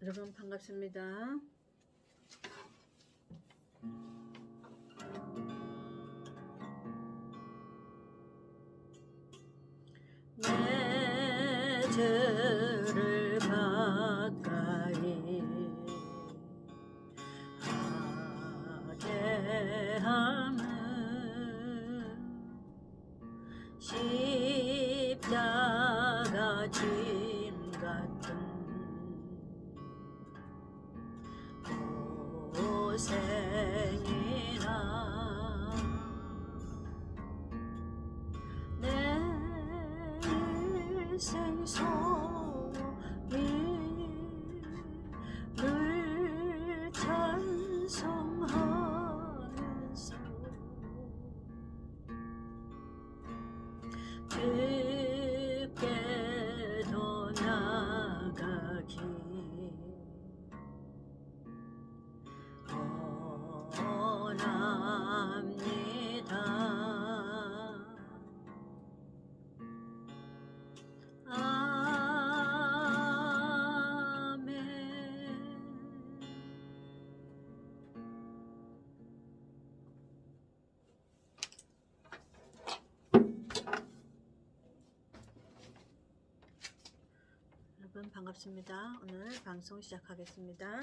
여러분 반갑습니다. 내 죄를 가까이 하게 하는 십자가 짐 같은 고생이나 내 일생 소리를 찬송하면서 주께 더 나아가기 원합니다. 아멘. 여러분 반갑습니다. 오늘 방송 시작하겠습니다.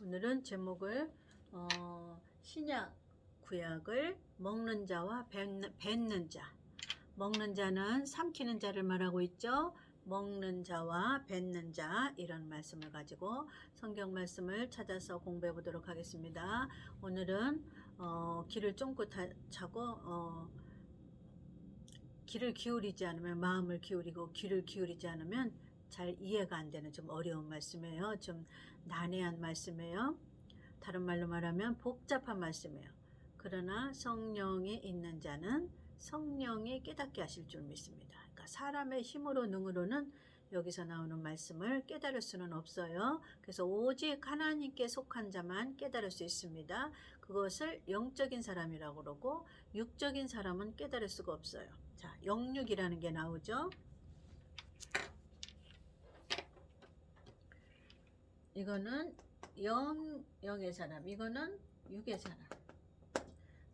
오늘은 제목을 신약 구약을 먹는 자와 뱉는 자, 먹는 자는 삼키는 자를 말하고 있죠. 먹는 자와 뱉는 자, 이런 말씀을 가지고 성경 말씀을 찾아서 공부해 보도록 하겠습니다. 오늘은 길을 쫑긋 차고 귀를 기울이지 않으면, 마음을 기울이고 귀를 기울이지 않으면 잘 이해가 안 되는 좀 어려운 말씀이에요. 좀 난해한 말씀이에요. 다른 말로 말하면 복잡한 말씀이에요. 그러나 성령이 있는 자는 성령이 깨닫게 하실 줄 믿습니다. 그러니까 사람의 힘으로 능으로는 여기서 나오는 말씀을 깨달을 수는 없어요. 그래서 오직 하나님께 속한 자만 깨달을 수 있습니다. 그것을 영적인 사람이라고 그러고 육적인 사람은 깨달을 수가 없어요. 자, 영육이라는 게 나오죠. 이거는 영의 사람, 이거는 육의 사람.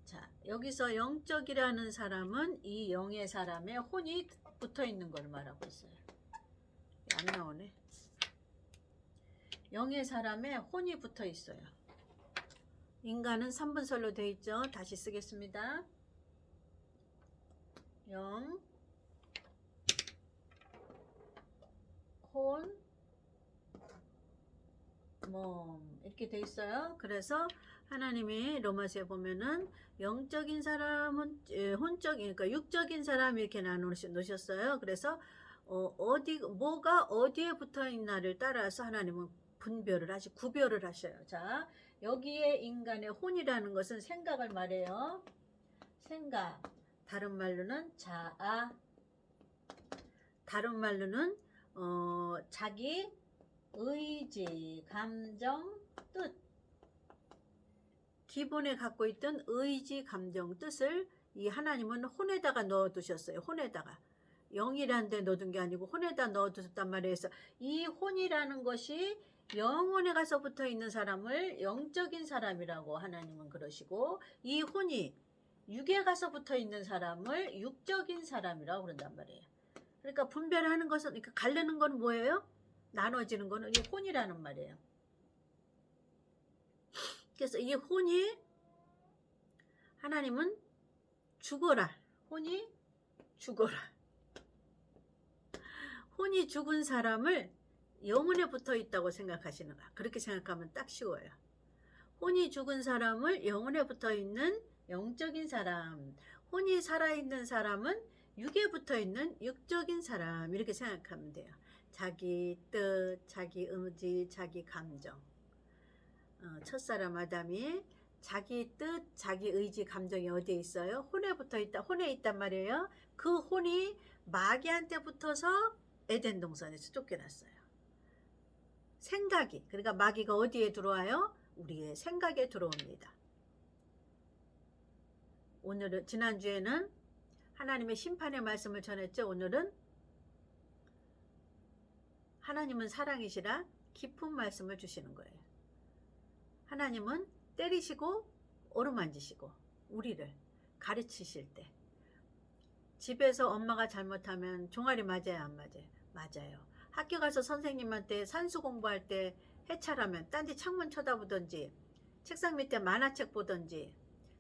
자, 여기서 영적이라는 사람은 이 영의 사람에 혼이 붙어 있는 걸 말하고 있어요. 안 나오네. 영의 사람에 혼이 붙어 있어요. 인간은 3분설로 되어 있죠. 다시 쓰겠습니다. 영, 혼, 몸 이렇게 돼 있어요. 그래서 하나님이 로마서에 보면은 영적인 사람은 혼적인, 그러니까 육적인 사람 이렇게 나누셨어요. 그래서 뭐가 어디에 붙어 있나를 따라서 하나님은 분별을 하시, 구별을 하셔요. 자, 여기에 인간의 혼이라는 것은 생각을 말해요. 생각, 다른 말로는 자아, 다른 말로는 자기 의지, 감정, 뜻, 기본에 갖고 있던 의지, 감정, 뜻을 이 하나님은 혼에다가 넣어두셨어요. 혼에다가. 영이라는 데 넣어둔 게 아니고 혼에다 넣어두셨단 말이에요. 그래서 이 혼이라는 것이 영혼에 가서 붙어 있는 사람을 영적인 사람이라고 하나님은 그러시고, 이 혼이 육에 가서 붙어 있는 사람을 육적인 사람이라고 그런단 말이에요. 그러니까 분별하는 것은, 그러니까 가르는 건 뭐예요? 나눠지는 거는 이 혼이라는 말이에요. 그래서 이 혼이, 하나님은 죽어라. 혼이 죽어라. 혼이 죽은 사람을 영혼에 붙어 있다고 생각하시는 거야. 그렇게 생각하면 딱 쉬워요. 혼이 죽은 사람을 영혼에 붙어 있는 영적인 사람, 혼이 살아있는 사람은 육에 붙어 있는 육적인 사람, 이렇게 생각하면 돼요. 자기 뜻, 자기 의지, 자기 감정. 첫사람 아담이 자기 뜻, 자기 의지, 감정이 어디에 있어요? 혼에 붙어 있다. 혼에 있단 말이에요. 그 혼이 마귀한테 붙어서 에덴 동산에서 쫓겨났어요. 생각이, 그러니까 마귀가 어디에 들어와요? 우리의 생각에 들어옵니다. 오늘은, 지난주에는 하나님의 심판의 말씀을 전했죠. 오늘은 하나님은 사랑이시라 깊은 말씀을 주시는 거예요. 하나님은 때리시고 어루만지시고 우리를 가르치실 때, 집에서 엄마가 잘못하면 종아리 맞아요, 안 맞아요? 맞아요. 학교 가서 선생님한테 산수 공부할 때 해찰하면 딴지 창문 쳐다보던지 책상 밑에 만화책 보던지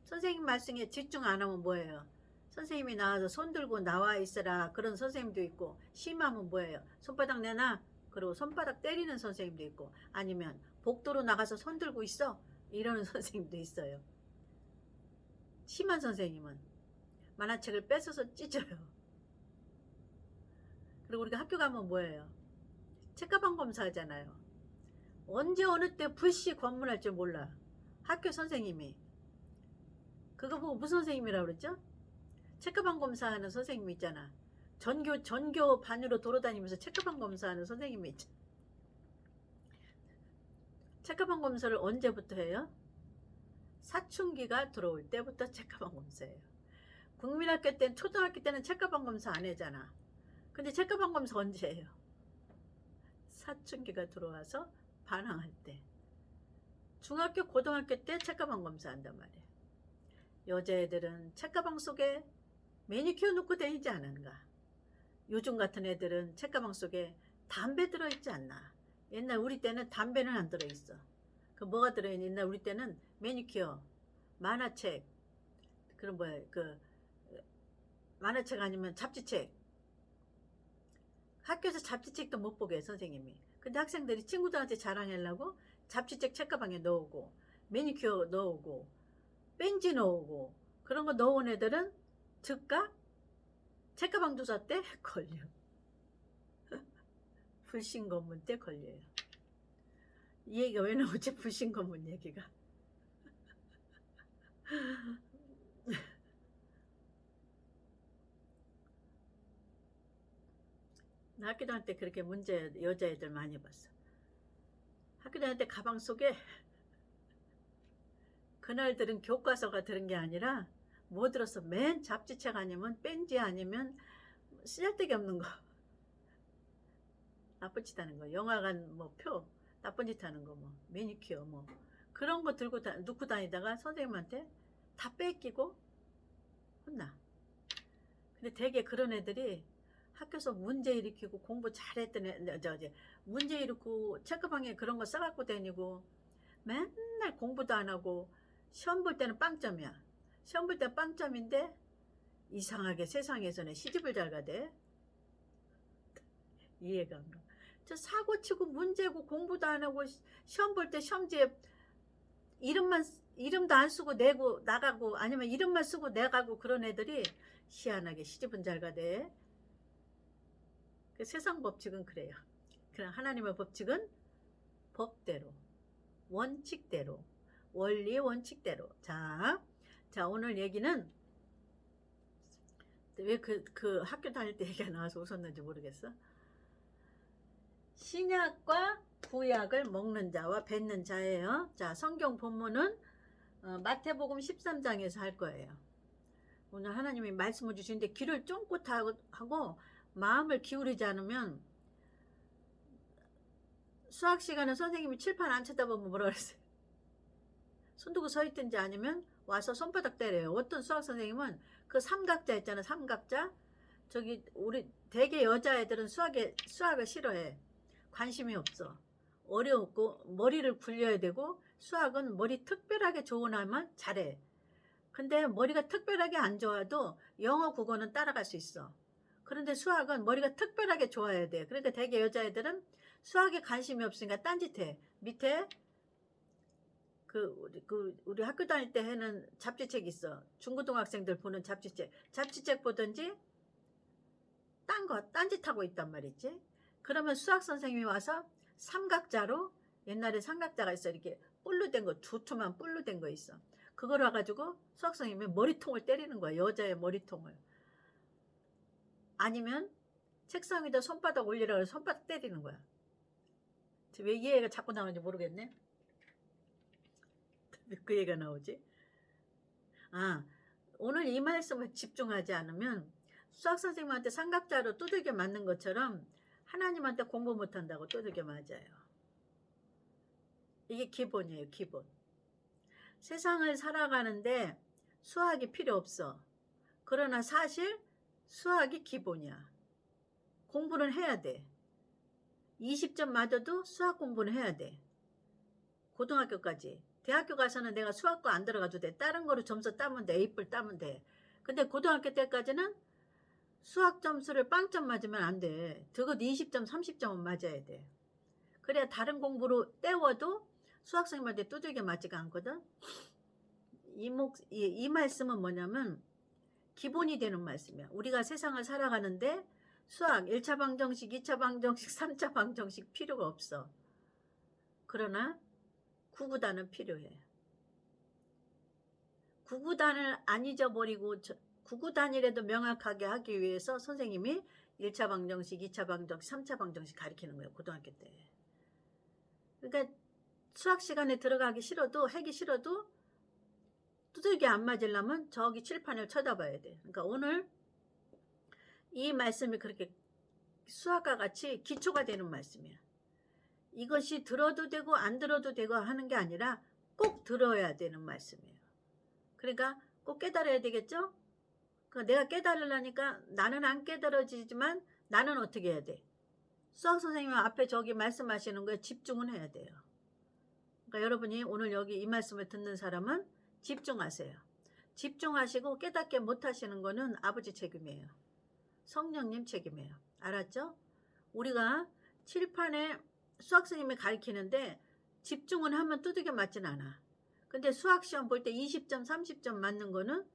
선생님 말씀에 집중 안 하면 뭐예요? 선생님이 나와서 손 들고 나와 있으라 그런 선생님도 있고, 심하면 뭐예요? 손바닥 내놔 그리고 손바닥 때리는 선생님도 있고, 아니면 복도로 나가서 손 들고 있어 이러는 선생님도 있어요. 심한 선생님은 만화책을 뺏어서 찢어요. 그리고 우리가 학교 가면 뭐예요? 책가방 검사하잖아요. 언제 어느 때 불시 검문할 줄 몰라. 학교 선생님이 그거 보고 무슨 선생님이라고 그랬죠? 책가방 검사하는 선생님이 있잖아. 전교 반으로 돌아다니면서 책가방 검사하는 선생님이 있잖아. 책가방 검사를 언제부터 해요? 사춘기가 들어올 때부터 책가방 검사예요. 국민학교 때는, 초등학교 때는 책가방 검사 안 하잖아. 근데 책가방 검사 언제 해요? 사춘기가 들어와서 반항할 때. 중학교 고등학교 때 책가방 검사한단 말이에요. 여자애들은 책가방 속에 매니큐어 넣고 다니지 않은가? 요즘 같은 애들은 책가방 속에 담배 들어있지 않나? 옛날 우리 때는 담배는 안 들어있어. 그 뭐가 들어있니? 옛날 우리 때는 매니큐어, 만화책, 그런 뭐야, 그 만화책 아니면 잡지책. 학교에서 잡지책도 못 보게 해, 선생님이. 근데 학생들이 친구들한테 자랑하려고 잡지책 책가방에 넣어오고, 매니큐어 넣어오고, 펜지 넣어오고, 그런 거 넣어온 애들은 즉각 책가방 조사 때 걸려. 불신검문 때 걸려요. 이 얘기가 왜 나오지? 불신검문 얘기가. 나 학교 다닐 때 그렇게 문제 여자애들 많이 봤어. 학교 다닐 때 가방 속에 그날들은 교과서가 들은 게 아니라 뭐 들었어? 맨 잡지책 아니면 펜지 아니면 쓰잘데기 없는 거. 나쁜 짓 하는 거. 영화관 뭐 표 나쁜 짓 하는 거, 뭐 매니큐어 뭐 그런 거 들고 놓고 다니다가 선생님한테 다 뺏기고 혼나. 근데 되게 그런 애들이 학교에서 문제 일으키고 공부 잘했던 애, 문제 일으키고 책가방에 그런 거 싸갖고 다니고 맨날 공부도 안 하고 시험 볼 때는 빵점이야. 시험 볼 때 빵점인데 이상하게 세상에서는 시집을 잘 가대. 이해가 안 가. 저 사고치고 문제고 공부도 안 하고 시험 볼 때 시험지에 이름도 안 쓰고 내고 나가고, 아니면 이름만 쓰고 내가고, 그런 애들이 희한하게 시집은 잘 가대. 그 세상 법칙은 그래요. 그럼 하나님의 법칙은 법대로, 원칙대로, 원리 원칙대로. 자 오늘 얘기는 왜 그 학교 다닐 때 얘기가 나와서 웃었는지 모르겠어. 신약과 구약을 먹는 자와 뱉는 자예요. 자, 성경 본문은 마태복음 13장에서 할 거예요. 오늘 하나님이 말씀을 주시는데 귀를 쫑긋 하고 마음을 기울이지 않으면, 수학 시간에 선생님이 칠판 안 쳐다보면 뭐라 그랬어요? 손 두고 서 있든지 아니면 와서 손바닥 때려요. 어떤 수학 선생님은 그 삼각자 있잖아, 삼각자. 저기 우리 대개 여자애들은 수학을 싫어해. 관심이 없어. 어려웠고 머리를 굴려야 되고, 수학은 머리 특별하게 좋은 아이만 잘해. 근데 머리가 특별하게 안 좋아도 영어 국어는 따라갈 수 있어. 그런데 수학은 머리가 특별하게 좋아야 돼. 그러니까 대개 여자애들은 수학에 관심이 없으니까 딴짓해. 밑에 우리 학교 다닐 때 해는 잡지책 있어. 중고등학생들 보는 잡지책 보든지 딴짓하고 있단 말이지. 그러면 수학 선생님이 와서 삼각자로, 옛날에 삼각자가 있어. 이렇게 뿔로 된 거, 두툼한 뿔로 된 거 있어. 그걸 와가지고 수학 선생님이 머리통을 때리는 거야. 여자의 머리통을. 아니면 책상 위에다 손바닥 올리라고 해서 손바닥 때리는 거야. 왜 이 얘기가 자꾸 나오는지 모르겠네. 왜 그 얘기가 나오지? 오늘 이 말씀을 집중하지 않으면 수학 선생님한테 삼각자로 두들겨 맞는 것처럼 하나님한테 공부 못한다고 두들겨 맞아요. 이게 기본이에요. 기본. 세상을 살아가는데 수학이 필요 없어. 그러나 사실 수학이 기본이야. 공부는 해야 돼. 20점 맞아도 수학 공부는 해야 돼. 고등학교까지. 대학교 가서는 내가 수학과 안 들어가도 돼. 다른 거로 점수 따면 돼. A뿔 따면 돼. 근데 고등학교 때까지는 수학 점수를 빵점 맞으면 안 돼. 적어도 20점, 30점은 맞아야 돼. 그래야 다른 공부로 때워도 수학 선생님한테 두들겨 맞지가 않거든. 이 말씀은 뭐냐면 기본이 되는 말씀이야. 우리가 세상을 살아가는데 수학 1차 방정식, 2차 방정식, 3차 방정식 필요가 없어. 그러나 구구단은 필요해. 구구단을 안 잊어버리고 구구단이라도 명확하게 하기 위해서 선생님이 1차 방정식, 2차 방정식, 3차 방정식 가르치는 거예요. 고등학교 때. 그러니까 수학 시간에 들어가기 싫어도 하기 싫어도 두들겨 안 맞으려면 저기 칠판을 쳐다봐야 돼. 그러니까 오늘 이 말씀이 그렇게 수학과 같이 기초가 되는 말씀이야. 이것이 들어도 되고 안 들어도 되고 하는 게 아니라 꼭 들어야 되는 말씀이에요. 그러니까 꼭 깨달아야 되겠죠? 그러니까 내가 깨달으려니까 나는 안 깨달아지지만 나는 어떻게 해야 돼? 수학 선생님 앞에 저기 말씀하시는 거에 집중은 해야 돼요. 그러니까 여러분이 오늘 여기 이 말씀을 듣는 사람은 집중하세요. 집중하시고 깨닫게 못하시는 거는 아버지 책임이에요. 성령님 책임이에요. 알았죠? 우리가 칠판에 수학 선생님이 가르치는데 집중은 하면 두들겨 맞진 않아. 근데 수학 시험 볼 때 20점, 30점 맞는 거는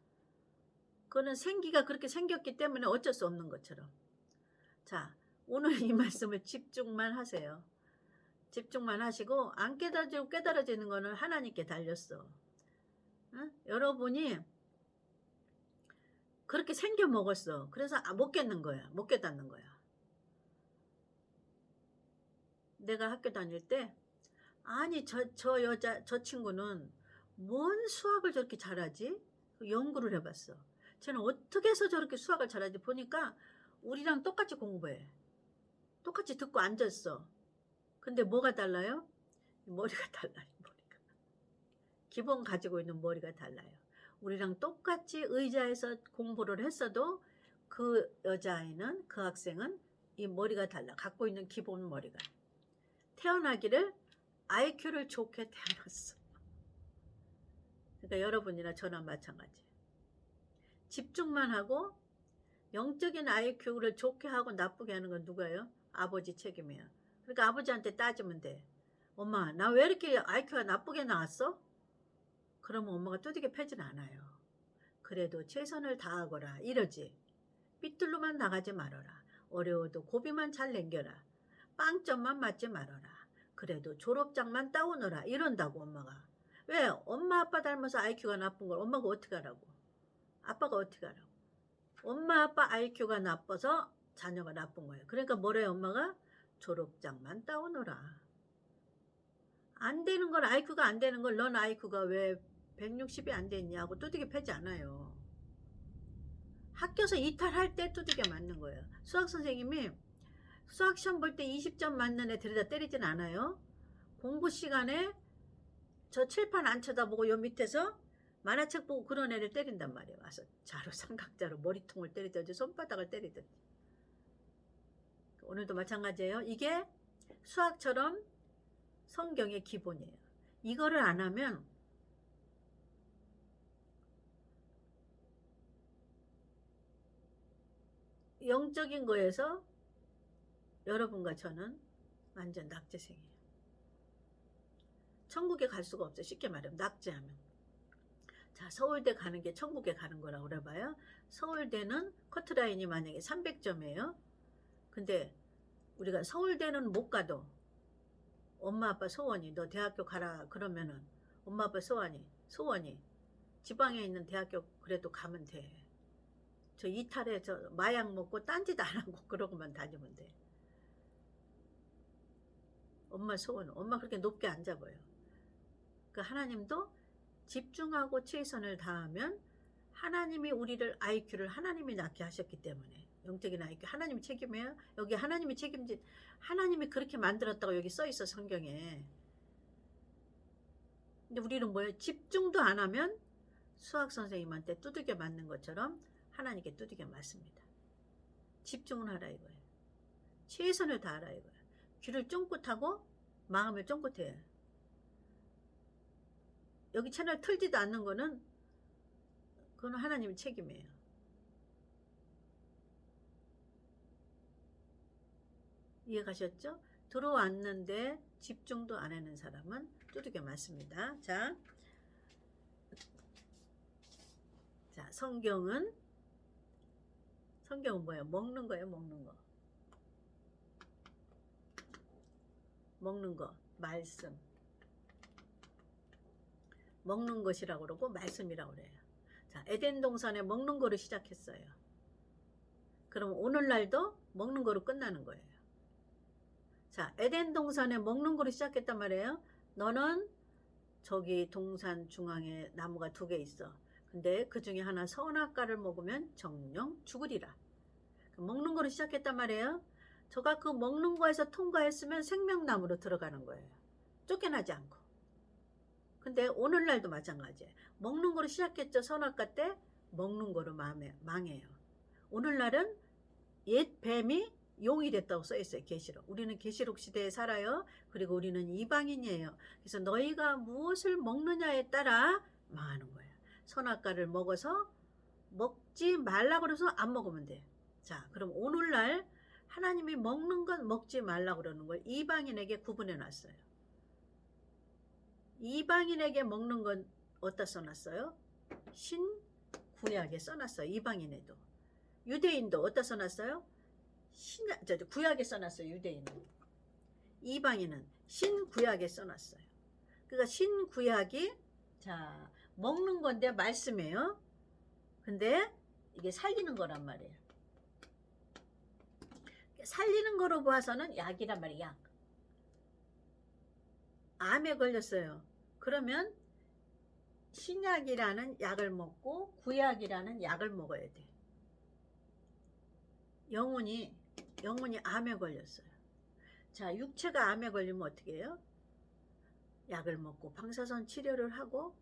그거는 생기가 그렇게 생겼기 때문에 어쩔 수 없는 것처럼. 자, 오늘 이 말씀을 집중만 하세요. 집중만 하시고 안 깨달아지고 깨달아지는 거는 하나님께 달렸어. 응? 여러분이 그렇게 생겨 먹었어. 그래서 못 깨닫는 거야. 못 깨닫는 거야. 내가 학교 다닐 때 아니 저 여자 저 친구는 뭔 수학을 저렇게 잘하지? 연구를 해봤어. 쟤는 어떻게 해서 저렇게 수학을 잘하지? 보니까 우리랑 똑같이 공부해. 똑같이 듣고 앉았어. 근데 뭐가 달라요? 머리가 달라요. 머리가. 기본 가지고 있는 머리가 달라요. 우리랑 똑같이 의자에서 공부를 했어도 그 여자아이는 그 학생은 이 머리가 달라. 갖고 있는 기본 머리가. 태어나기를 IQ를 좋게 태어났어. 그러니까 여러분이나 저나 마찬가지. 집중만 하고 영적인 IQ를 좋게 하고 나쁘게 하는 건 누가요? 아버지 책임이에요. 그러니까 아버지한테 따지면 돼. 엄마, 나 왜 이렇게 IQ가 나쁘게 나왔어? 그러면 엄마가 두들겨 패진 않아요. 그래도 최선을 다하거라 이러지. 삐뚤로만 나가지 말아라. 어려워도 고비만 잘 남겨라. 빵점만 맞지 말아라. 그래도 졸업장만 따오너라 이런다고 엄마가. 왜? 엄마 아빠 닮아서 IQ가 나쁜 걸 엄마가 어떻게 하라고? 아빠가 어떻게 하라고? 엄마 아빠 IQ가 나빠서 자녀가 나쁜 거예요. 그러니까 뭐래요 엄마가? 졸업장만 따오너라. 안 되는 걸 IQ가 안 되는 걸 넌 IQ가 왜 160이 안 됐냐고 두들겨 패지 않아요. 학교에서 이탈할 때 두들겨 맞는 거예요. 수학 선생님이 수학 시험 볼 때 20점 맞는 애 들여다 때리진 않아요. 공부 시간에 저 칠판 안 쳐다보고 요 밑에서 만화책 보고 그런 애를 때린단 말이에요. 와서 자로 삼각자로 머리통을 때리든지 손바닥을 때리든지. 오늘도 마찬가지예요. 이게 수학처럼 성경의 기본이에요. 이거를 안 하면 영적인 거에서 여러분과 저는 완전 낙제생이에요. 천국에 갈 수가 없어요. 쉽게 말하면 낙제하면. 자, 서울대 가는 게 천국에 가는 거라고 그래봐요. 서울대는 커트라인이 만약에 300점이에요. 근데 우리가 서울대는 못 가도 엄마 아빠 소원이 너 대학교 가라 그러면은 엄마 아빠 소원이 지방에 있는 대학교 그래도 가면 돼. 저 이탈에 저 마약 먹고 딴짓 안 하고 그러고만 다니면 돼. 엄마 소원, 엄마 그렇게 높게 안 잡아요. 그 하나님도 집중하고 최선을 다하면 하나님이 우리를 IQ를 하나님이 낳게 하셨기 때문에 영적인 아이. 하나님이 책임해요. 여기 하나님이 책임진, 하나님이 그렇게 만들었다고 여기 써 있어 성경에. 근데 우리는 뭐예요? 집중도 안 하면 수학 선생님한테 두들겨 맞는 것처럼 하나님께 두들겨 맞습니다. 집중을 하라 이거예요. 최선을 다하라 이거예요. 귀를 쫑긋하고 마음을 쫑긋해요. 여기 채널 틀지도 않는 거는 그건 하나님의 책임이에요. 이해가셨죠? 들어왔는데 집중도 안 하는 사람은 두들겨 맞습니다. 자, 성경은 뭐예요? 먹는 거예요. 먹는 거, 말씀. 먹는 것이라고 그러고 말씀이라고 그래요. 자, 에덴 동산에 먹는 거로 시작했어요. 그럼 오늘날도 먹는 거로 끝나는 거예요. 자, 에덴 동산에 먹는 거로 시작했단 말이에요. 너는 저기 동산 중앙에 나무가 2개 있어. 근데 그 중에 하나 선악과를 먹으면 정령 죽으리라. 먹는 거로 시작했단 말이에요. 저가 그 먹는 거에서 통과했으면 생명나무로 들어가는 거예요. 쫓겨나지 않고. 근데 오늘날도 마찬가지예요. 먹는 거로 시작했죠. 선악과 때 먹는 거로 망해요. 오늘날은 옛 뱀이 용이 됐다고 써있어요. 계시록. 우리는 계시록 시대에 살아요. 그리고 우리는 이방인이에요. 그래서 너희가 무엇을 먹느냐에 따라 망하는 거예요. 선악과를 먹어서 먹지 말라고 그래서 안 먹으면 돼. 자, 그럼 오늘날 하나님이 먹는 건 먹지 말라고 그러는 걸 이방인에게 구분해 놨어요. 이방인에게 먹는 건 어디다 써놨어요? 신구약에 써놨어요. 이방인에도. 유대인도 어디다 써놨어요? 구약에 써놨어요. 유대인은. 이방인은 신구약에 써놨어요. 그러니까 신구약이 자 먹는 건데 말씀이에요. 근데 이게 살리는 거란 말이에요. 살리는 거로 봐서는 약이란 말이에요. 약. 암에 걸렸어요. 그러면 신약이라는 약을 먹고 구약이라는 약을 먹어야 돼. 영혼이 암에 걸렸어요. 자, 육체가 암에 걸리면 어떻게 해요? 약을 먹고 방사선 치료를 하고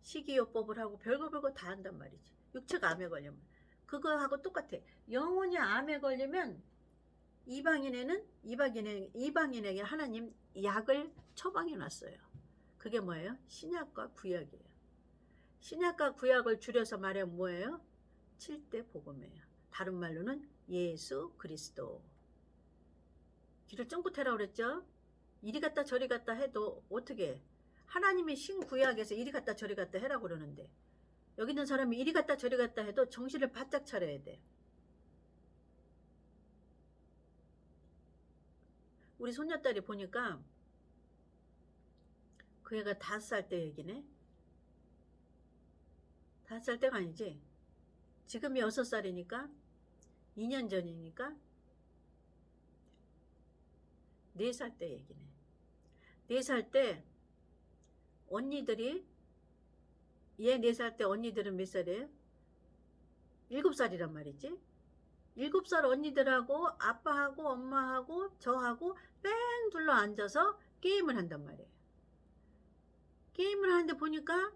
식이요법을 하고 별거 다 한단 말이지. 육체가 암에 걸리면. 그거하고 똑같아. 영혼이 암에 걸리면 이방인에게 하나님 약을 처방해 놨어요. 그게 뭐예요? 신약과 구약이에요. 신약과 구약을 줄여서 말하면 뭐예요? 7대 복음이에요. 다른 말로는 예수 그리스도. 귀를 쫑긋해라 그랬죠? 이리 갔다 저리 갔다 해도 어떻게 해? 하나님이 신구약에서 이리 갔다 저리 갔다 해라고 그러는데 여기 있는 사람이 이리 갔다 저리 갔다 해도 정신을 바짝 차려야 돼. 우리 손녀딸이 보니까 그 애가 5살 때 얘기네. 5살 때가 아니지. 지금이 6살이니까 2년 전이니까 4살 때 얘기네. 4살 때 언니들이 얘 4살 때 언니들은 몇 살이에요? 7살이란 말이지. 7살 언니들하고 아빠하고 엄마하고 저하고 뺑 둘러 앉아서 게임을 한단 말이에요. 게임을 하는데 보니까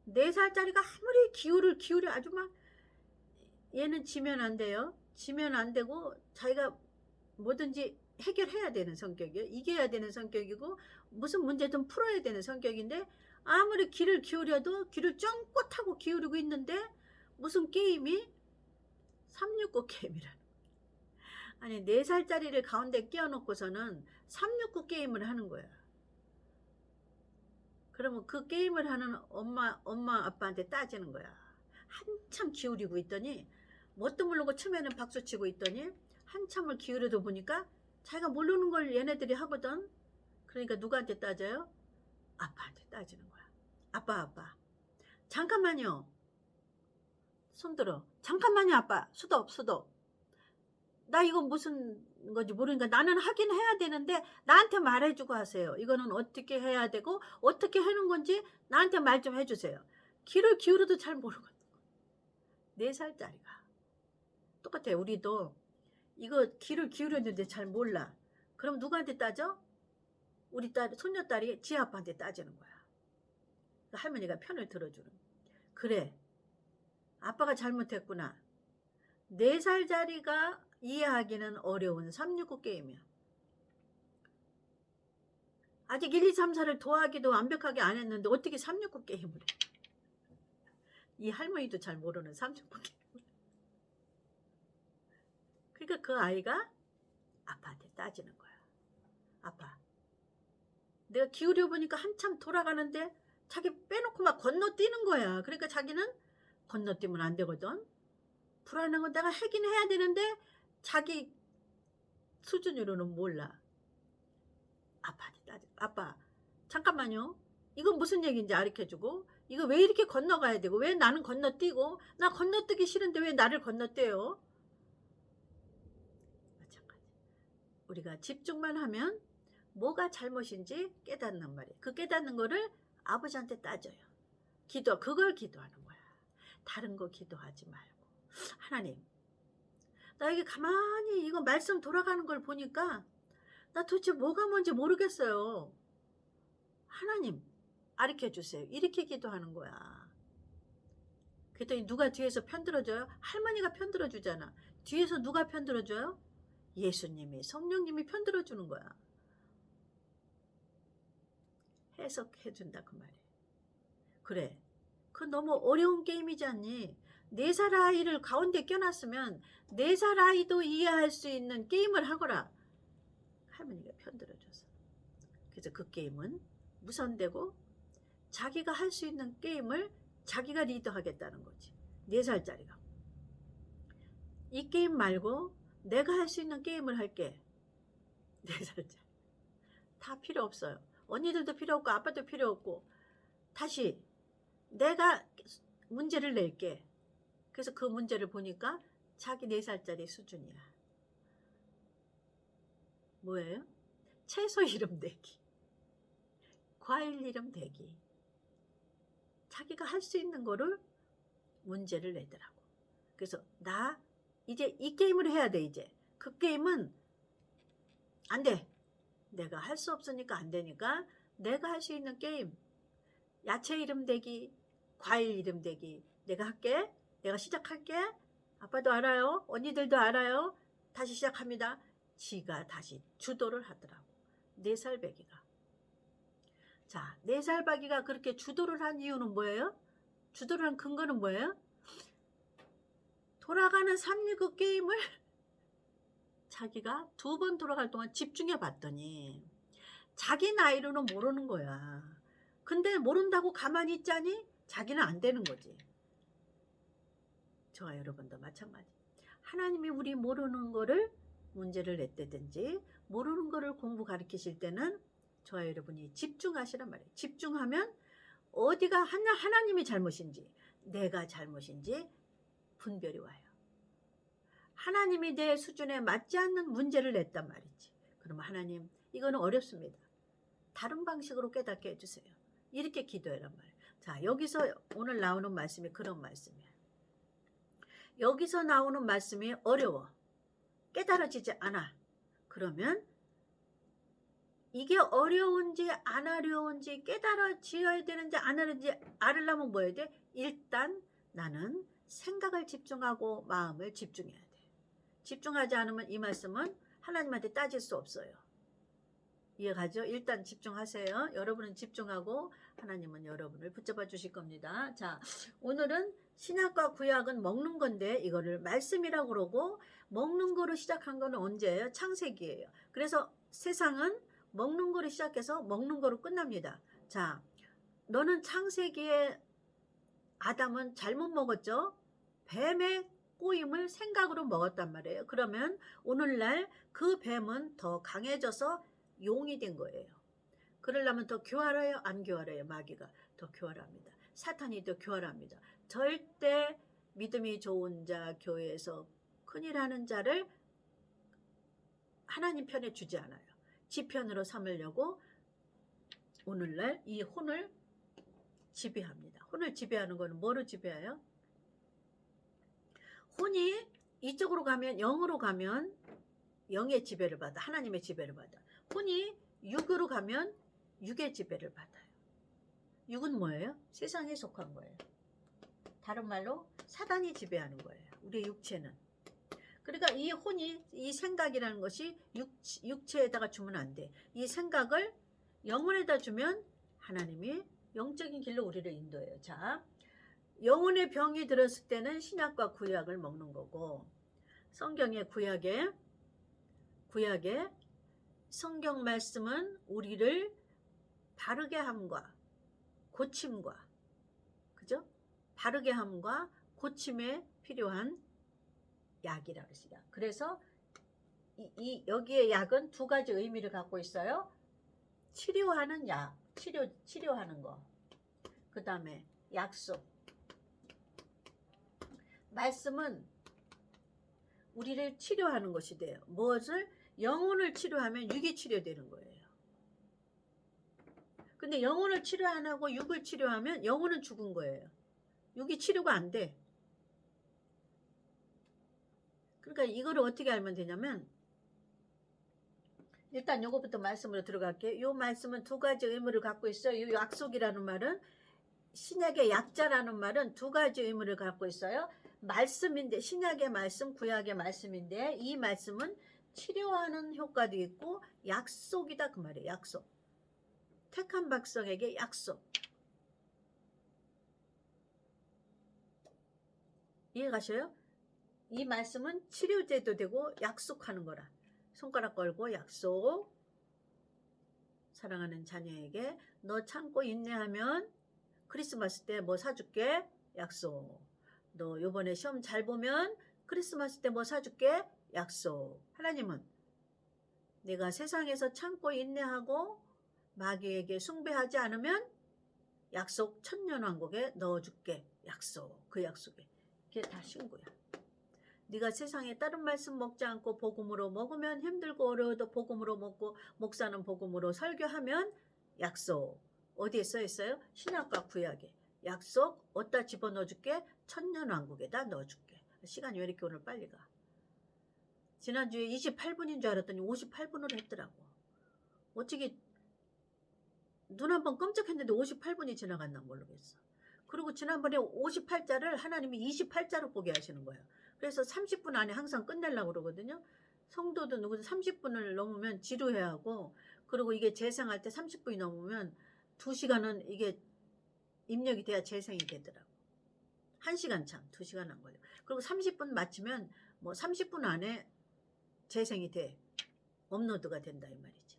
4살짜리가 아무리 기울여 아주 막 얘는 지면 안 돼요. 지면 안 되고 자기가 뭐든지 해결해야 되는 성격이에요. 이겨야 되는 성격이고 무슨 문제든 풀어야 되는 성격인데 아무리 귀를 기울여도 귀를 쫑긋하고 기울이고 있는데 무슨 게임이 369 게임이라는. 아니 4살짜리를 가운데 끼워놓고서는 369 게임을 하는 거야. 그러면 그 게임을 하는 엄마 아빠한테 따지는 거야. 한참 기울이고 있더니 뭣도 모르고 처음에는 박수치고 있더니 한참을 기울여도 보니까 자기가 모르는 걸 얘네들이 하거든. 그러니까 누구한테 따져요? 아빠한테 따지는 거야. 아빠 잠깐만요. 손들어. 잠깐만요 아빠. 수도. 나 이거 무슨 건지 모르니까 나는 하긴 해야 되는데 나한테 말해주고 하세요. 이거는 어떻게 해야 되고 어떻게 하는 건지 나한테 말 좀 해주세요. 귀를 기울여도 잘 모르거든. 4살짜리가 똑같아. 우리도 이거 귀를 기울였는데 잘 몰라. 그럼 누구한테 따져? 우리 딸, 손녀딸이 지 아빠한테 따지는 거야. 할머니가 편을 들어주는. 그래, 아빠가 잘못했구나. 4살짜리가 이해하기는 어려운 369 게임이야. 아직 1, 2, 3, 4를 더하기도 완벽하게 안 했는데 어떻게 369 게임을 해? 이 할머니도 잘 모르는 369 게임을. 그러니까 그 아이가 아빠한테 따지는 거야. 아빠, 내가 기울여 보니까 한참 돌아가는데 자기 빼놓고 막 건너뛰는 거야. 그러니까 자기는 건너뛰면 안 되거든. 불안한 건 내가 하긴 해야 되는데 자기 수준으로는 몰라. 아빠한테 따져. 아빠, 잠깐만요. 이건 무슨 얘기인지 가르쳐주고, 이거 왜 이렇게 건너가야 되고, 왜 나는 건너뛰고, 나 건너뛰기 싫은데 왜 나를 건너뛰어요? 마찬가지. 우리가 집중만 하면 뭐가 잘못인지 깨닫는 말이에요. 그 깨닫는 거를 아버지한테 따져요. 그걸 기도하는 거야. 다른 거 기도하지 말고. 하나님, 나 이게 가만히 이거 말씀 돌아가는 걸 보니까 나 도대체 뭐가 뭔지 모르겠어요. 하나님, 가르쳐 주세요. 이렇게 기도하는 거야. 그랬더니 누가 뒤에서 편들어줘요? 할머니가 편들어주잖아. 뒤에서 누가 편들어줘요? 예수님이, 성령님이 편들어주는 거야. 해석해준다 그 말이에요. 그래, 그 너무 어려운 게임이지 않니? 4살 아이를 가운데 껴놨으면 4살 아이도 이해할 수 있는 게임을 하거라. 할머니가 편들어줘서. 그래서 그 게임은 무선되고 자기가 할 수 있는 게임을 자기가 리더하겠다는 거지. 4살짜리가. 이 게임 말고 내가 할 수 있는 게임을 할게. 4살짜리. 다 필요 없어요. 언니들도 필요 없고 아빠도 필요 없고 다시 내가 문제를 낼게. 그래서 그 문제를 보니까 자기 4살짜리 수준이야. 뭐예요? 채소 이름 대기, 과일 이름 대기. 자기가 할 수 있는 거를 문제를 내더라고. 그래서 나 이제 이 게임을 해야 돼. 이제 그 게임은 안 돼. 내가 할 수 없으니까 안 되니까 내가 할 수 있는 게임, 야채 이름 대기, 과일 이름 대기 내가 할게. 내가 시작할게. 아빠도 알아요. 언니들도 알아요. 다시 시작합니다. 지가 다시 주도를 하더라고. 4살 배기가. 자, 4살 배기가 그렇게 주도를 한 이유는 뭐예요? 주도를 한 근거는 뭐예요? 돌아가는 369 게임을 자기가 2번 돌아갈 동안 집중해 봤더니 자기 나이로는 모르는 거야. 근데 모른다고 가만히 있자니 자기는 안 되는 거지. 저와 여러분도 마찬가지. 하나님이 우리 모르는 거를 문제를 냈다든지 모르는 거를 공부 가르치실 때는 저와 여러분이 집중하시란 말이에요. 집중하면 어디가 하나님이 잘못인지 내가 잘못인지 분별이 와요. 하나님이 내 수준에 맞지 않는 문제를 냈단 말이지. 그러면 하나님, 이거는 어렵습니다. 다른 방식으로 깨닫게 해주세요. 이렇게 기도해란 말이에요. 자, 여기서 오늘 나오는 말씀이 그런 말씀이에요. 여기서 나오는 말씀이 어려워. 깨달아지지 않아. 그러면 이게 어려운지 안 어려운지 깨달아져야 되는지 안 하는지 알으려면 뭐 해야 돼? 일단 나는 생각을 집중하고 마음을 집중해야 돼. 집중하지 않으면 이 말씀은 하나님한테 따질 수 없어요. 이해가죠? 일단 집중하세요. 여러분은 집중하고 하나님은 여러분을 붙잡아 주실 겁니다. 자, 오늘은 신약과 구약은 먹는 건데 이거를 말씀이라고 그러고 먹는 거로 시작한 거는 언제예요? 창세기예요. 그래서 세상은 먹는 거로 시작해서 먹는 거로 끝납니다. 자, 너는 창세기에 아담은 잘못 먹었죠? 뱀의 꼬임을 생각으로 먹었단 말이에요. 그러면 오늘날 그 뱀은 더 강해져서 용이 된 거예요. 그러려면 더 교활해요? 안 교활해요? 마귀가 더 교활합니다. 사탄이 더 교활합니다. 절대 믿음이 좋은 자, 교회에서 큰일 하는 자를 하나님 편에 주지 않아요. 지 편으로 삼으려고 오늘날 이 혼을 지배합니다. 혼을 지배하는 거는 뭐로 지배해요? 혼이 이쪽으로 가면 0으로 가면 0의 지배를 받아. 하나님의 지배를 받아. 혼이 6으로 가면 6의 지배를 받아요. 6은 뭐예요? 세상에 속한 거예요. 다른 말로 사단이 지배하는 거예요. 우리의 육체는. 그러니까 이 혼이, 이 생각이라는 것이 육체에다가 주면 안 돼. 이 생각을 영혼에다 주면 하나님이 영적인 길로 우리를 인도해요. 자, 영혼의 병이 들었을 때는 신약과 구약을 먹는 거고, 성경의 구약에 성경 말씀은 우리를 바르게 함과 고침과, 그죠? 바르게 함과 고침에 필요한 약이라고 했어요. 그래서 여기에 약은 두 가지 의미를 갖고 있어요. 치료하는 약, 치료하는 거. 그 다음에 약속. 말씀은 우리를 치료하는 것이 돼요. 무엇을? 영혼을 치료하면 육이 치료되는 거예요. 근데 영혼을 치료 안 하고 육을 치료하면 영혼은 죽은 거예요. 육이 치료가 안 돼. 그러니까 이거를 어떻게 알면 되냐면, 일단 요거부터 말씀으로 들어갈게요. 요 말씀은 두 가지 의무를 갖고 있어요. 요 약속이라는 말은, 신약의 약자라는 말은 두 가지 의무를 갖고 있어요. 말씀인데, 신약의 말씀, 구약의 말씀인데, 이 말씀은 치료하는 효과도 있고 약속이다 그 말이에요. 약속. 택한 백성에게 약속. 이해가셔요? 이 말씀은 치료제도 되고 약속하는 거라. 손가락 걸고 약속. 사랑하는 자녀에게 너 참고 인내하면 크리스마스 때 뭐 사줄게. 약속. 너 요번에 시험 잘 보면 크리스마스 때 뭐 사줄게. 약속. 하나님은 내가 세상에서 참고 인내하고 마귀에게 숭배하지 않으면 약속 천년왕국에 넣어줄게. 약속. 그 약속에. 그게 다 신고야. 네가 세상에 다른 말씀 먹지 않고 복음으로 먹으면 힘들고 어려워도 복음으로 먹고 목사는 복음으로 설교하면 약속. 어디에 써 있어요? 신약과 구약에. 약속 어디다 집어넣어줄게? 천년왕국에다 넣어줄게. 시간이 왜 이렇게 오늘 빨리 가? 지난주에 28분인 줄 알았더니 58분으로 했더라고. 어떻게 눈 한 번 끔찍했는데 58분이 지나갔나 모르겠어. 그리고 지난번에 58자를 하나님이 28자로 보게 하시는 거예요. 그래서 30분 안에 항상 끝내려고 그러거든요. 성도도 누구든 30분을 넘으면 지루해야 하고, 그리고 이게 재생할 때 30분이 넘으면 2시간은 이게 입력이 돼야 재생이 되더라고. 1시간 참, 2시간 안 걸려. 그리고 30분 마치면 뭐 30분 안에 재생이 돼. 업로드가 된다 이 말이지.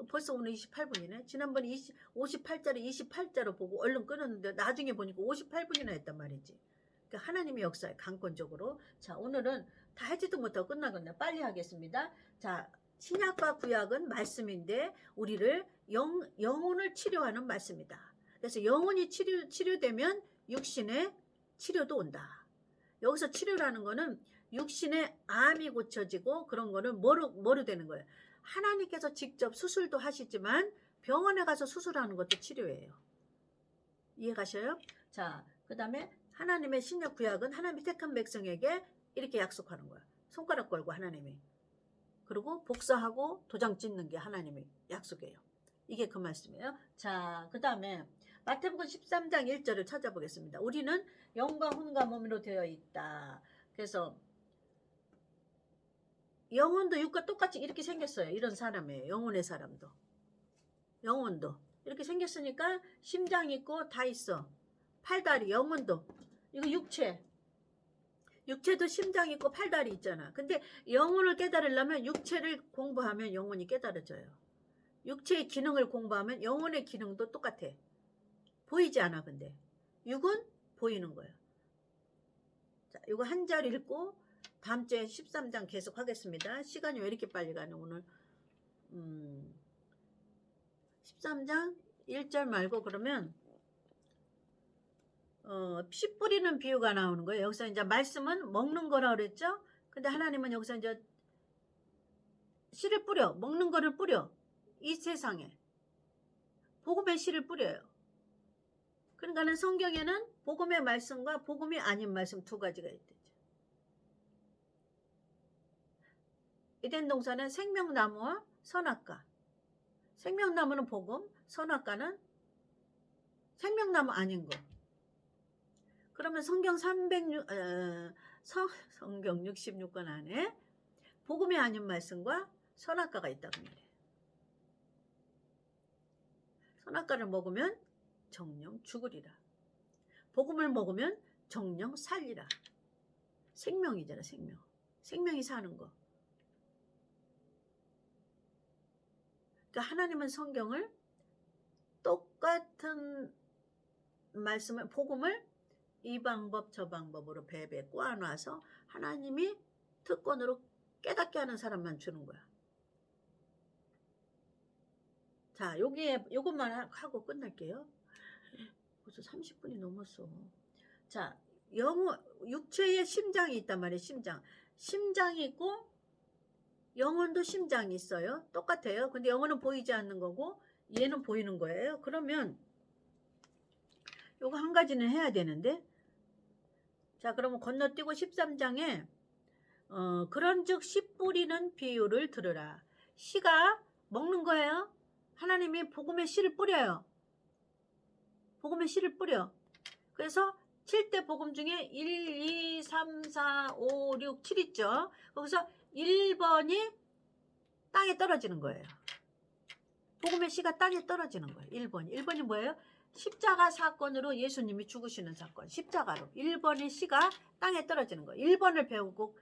벌써 오늘 28분이네. 지난번에 58자를 28자로 보고 얼른 끊었는데 나중에 보니까 58분이나 했단 말이지. 그러니까 하나님의 역사에 강권적으로. 자, 오늘은 다 하지도 못하고 끝나겠네. 빨리 하겠습니다. 자, 신약과 구약은 말씀인데 우리를 영혼을 치료하는 말씀이다. 그래서 영혼이 치료되면 육신의 치료도 온다. 여기서 치료라는 거는 육신의 암이 고쳐지고 그런 거는 뭐로 되는 거예요? 하나님께서 직접 수술도 하시지만 병원에 가서 수술하는 것도 치료예요. 이해가셔요? 자, 그 다음에 하나님의 신약 구약은 하나님이 택한 백성에게 이렇게 약속하는 거야. 손가락 걸고 하나님이. 그리고 복사하고 도장 찍는 게 하나님의 약속이에요. 이게 그 말씀이에요. 자, 그 다음에 마태복음 13장 1절을 찾아보겠습니다. 우리는 영과 혼과 몸으로 되어 있다. 그래서 영혼도 육과 똑같이 이렇게 생겼어요. 이런 사람이에요. 영혼의 사람도. 영혼도. 이렇게 생겼으니까 심장 있고 다 있어. 팔다리, 영혼도. 이거 육체. 육체도 심장 있고 팔다리 있잖아. 근데 영혼을 깨달으려면 육체를 공부하면 영혼이 깨달아져요. 육체의 기능을 공부하면 영혼의 기능도 똑같아. 보이지 않아 근데. 육은 보이는 거예요. 자, 이거 한 절 읽고 다음 주에 13장 계속 하겠습니다. 시간이 왜 이렇게 빨리 가냐 오늘. 13장 1절 말고 그러면 피 뿌리는 비유가 나오는 거예요. 여기서 이제 말씀은 먹는 거라 그랬죠. 근데 하나님은 여기서 이제 씨를 뿌려, 먹는 거를 뿌려. 이 세상에 복음의 씨를 뿌려요. 그러니까는 성경에는 복음의 말씀과 복음이 아닌 말씀 두 가지가 있대죠. 에덴 동산은 생명나무와 선악과. 생명나무는 복음, 선악과는 생명나무 아닌 거. 그러면 성경 66권 안에 복음이 아닌 말씀과 선악과가 있다고 말해요. 선악과를 먹으면 정령 죽으리라. 복음을 먹으면 정령 살리라. 생명이잖아, 생명. 생명이 사는 거. 그러니까 하나님은 성경을 똑같은 말씀을, 복음을 이 방법 저 방법으로 배배 꼬아놔서 하나님이 특권으로 깨닫게 하는 사람만 주는 거야. 자, 여기에 요것만 하고 끝날게요. 벌써 30분이 넘었어. 자, 육체에 심장이 있단 말이에요. 심장이 있고 영혼도 심장이 있어요. 똑같아요. 근데 영혼은 보이지 않는 거고 얘는 보이는 거예요. 그러면 요거 한 가지는 해야 되는데, 자, 그러면 건너뛰고 13장에 그런즉 씨 뿌리는 비유를 들으라. 씨가 먹는 거예요. 하나님이 복음의 씨를 뿌려요. 복음의 씨를 뿌려. 그래서 7대 복음 중에 1, 2, 3, 4, 5, 6, 7 있죠. 거기서 1번이 땅에 떨어지는 거예요. 복음의 씨가 땅에 떨어지는 거예요. 1번이 뭐예요? 십자가 사건으로 예수님이 죽으시는 사건. 십자가로 1번의 씨가 땅에 떨어지는 거예요. 1번을 배우고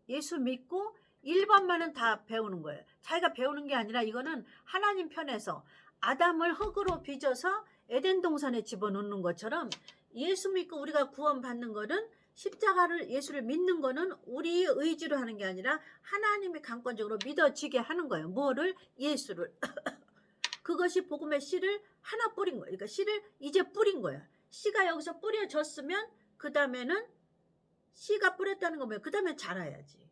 예수 믿고 1번만은 다 배우는 거예요. 자기가 배우는 게 아니라 이거는 하나님 편에서 아담을 흙으로 빚어서 에덴 동산에 집어넣는 것처럼 예수 믿고 우리가 구원받는 거는 십자가를 예수를 믿는 거는 우리의 의지로 하는 게 아니라 하나님이 강권적으로 믿어지게 하는 거예요. 뭐를? 예수를. 그것이 복음의 씨를 하나 뿌린 거예요. 그러니까 씨를 이제 뿌린 거야. 씨가 여기서 뿌려졌으면 그 다음에는 씨가 뿌렸다는 거면 그 다음에 자라야지.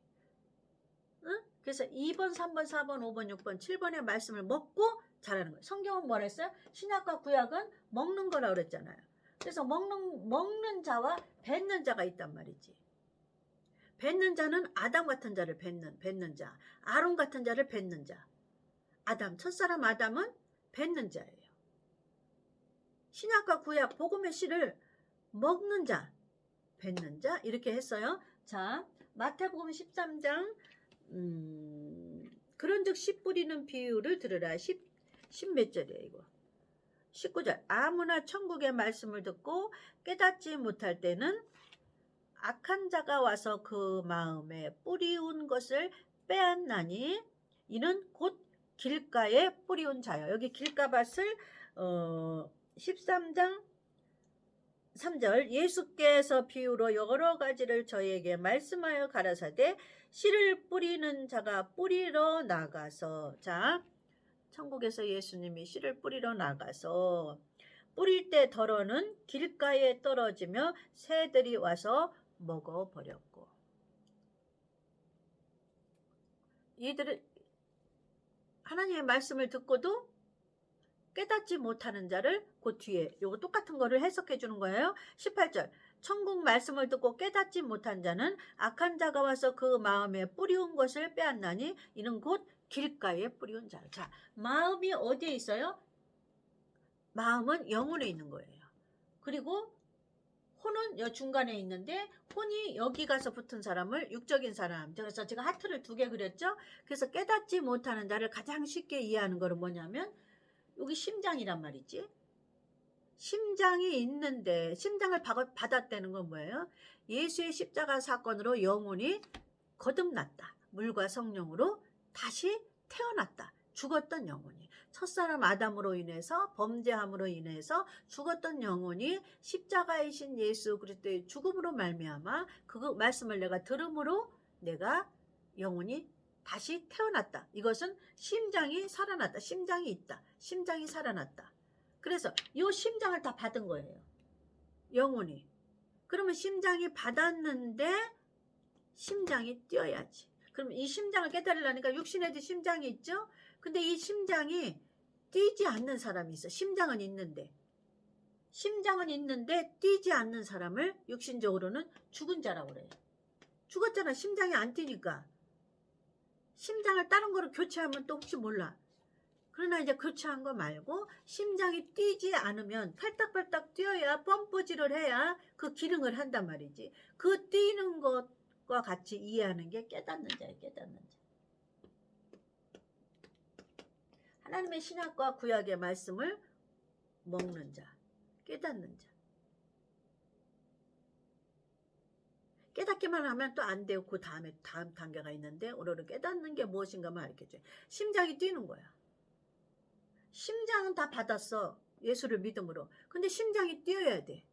응? 그래서 2번, 3번, 4번, 5번, 6번, 7번의 말씀을 먹고 자라는 거예요. 성경은 뭐라 했어요? 신약과 구약은 먹는 거라 그랬잖아요. 그래서 먹는 자와 뱉는 자가 있단 말이지. 뱉는 자는 아담 같은 자를 뱉는 자, 아론 같은 자를 뱉는 자. 첫사람 아담은 뱉는 자예요. 신약과 구약 복음의 씨를 먹는 자, 뱉는 자 이렇게 했어요. 자, 마태복음 13장 그런즉 씨 뿌리는 비유를 들으라. 10 몇 절이에요 이거. 19절. 아무나 천국의 말씀을 듣고 깨닫지 못할 때는 악한 자가 와서 그 마음에 뿌리운 것을 빼앗나니 이는 곧 길가에 뿌리운 자요. 여기 길가밭을 13장 3절. 예수께서 비유로 여러 가지를 저희에게 말씀하여 가라사대 씨를 뿌리는 자가 뿌리러 나가서, 자, 천국에서 예수님이 씨를 뿌리러 나가서 뿌릴 때 덜어는 길가에 떨어지며 새들이 와서 먹어버렸고. 이들은 하나님의 말씀을 듣고도 깨닫지 못하는 자를 그 뒤에 요거 똑같은 거를 해석해 주는 거예요. 18절. 천국 말씀을 듣고 깨닫지 못한 자는 악한 자가 와서 그 마음에 뿌리운 것을 빼앗나니 이는 곧 길가에 뿌리운 자. 자, 마음이 어디에 있어요? 마음은 영혼에 있는 거예요. 그리고 혼은 여 중간에 있는데 혼이 여기 가서 붙은 사람을 육적인 사람. 그래서 제가 하트를 2개 그렸죠. 그래서 깨닫지 못하는 자를 가장 쉽게 이해하는 거는 뭐냐면 여기 심장이란 말이지. 심장이 있는데 심장을 받았다는 건 뭐예요? 예수의 십자가 사건으로 영혼이 거듭났다. 물과 성령으로 다시 태어났다. 죽었던 영혼이. 첫사람 아담으로 인해서 범죄함으로 인해서 죽었던 영혼이 십자가이신 예수 그리스도의 죽음으로 말미암아 그 말씀을 내가 들음으로 내가 영혼이 다시 태어났다. 이것은 심장이 살아났다. 심장이 있다. 심장이 살아났다. 그래서 이 심장을 다 받은 거예요. 영혼이. 그러면 심장이 받았는데 심장이 뛰어야지. 그럼 이 심장을 깨달으려니까 육신에도 심장이 있죠. 근데 이 심장이 뛰지 않는 사람이 있어. 심장은 있는데 뛰지 않는 사람을 육신적으로는 죽은 자라고 그래요. 죽었잖아. 심장이 안 뛰니까. 심장을 다른 거로 교체하면 또 혹시 몰라. 그러나 이제 교체한 거 말고 심장이 뛰지 않으면 팔딱팔딱 뛰어야 펌프질을 해야 그 기능을 한단 말이지. 그 뛰는 것과 같이 이해하는 게 깨닫는 자예요. 깨닫는 자. 하나님의 신약과 구약의 말씀을 먹는 자. 깨닫는 자. 깨닫기만 하면 또 안 돼요. 그 다음 단계가 있는데 오늘은 깨닫는 게 무엇인가 말이겠죠. 심장이 뛰는 거야. 심장은 다 받았어. 예수를 믿음으로. 근데 심장이 뛰어야 돼.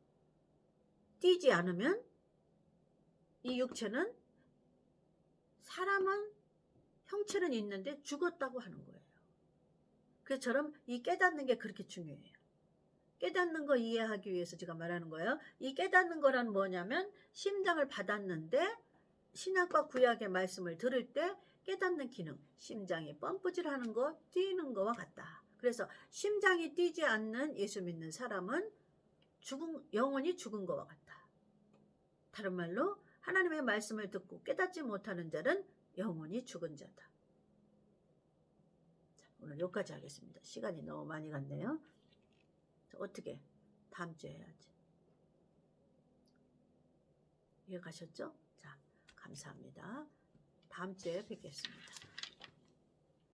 뛰지 않으면 이 육체는 사람은 형체는 있는데 죽었다고 하는 거예요. 그처럼 이 깨닫는 게 그렇게 중요해요. 깨닫는 거 이해하기 위해서 제가 말하는 거예요. 이 깨닫는 거란 뭐냐면 심장을 받았는데 신약과 구약의 말씀을 들을 때 깨닫는 기능, 심장이 펌프질하는 거, 뛰는 거와 같다. 그래서 심장이 뛰지 않는 예수 믿는 사람은 영혼이 죽은 거와 같다. 다른 말로 하나님의 말씀을 듣고 깨닫지 못하는 자는 영혼이 죽은 자다. 자, 오늘 여기까지 하겠습니다. 시간이 너무 많이 갔네요. 자, 어떻게? 다음 주에 해야지. 이해 가셨죠? 자, 감사합니다. 다음 주에 뵙겠습니다.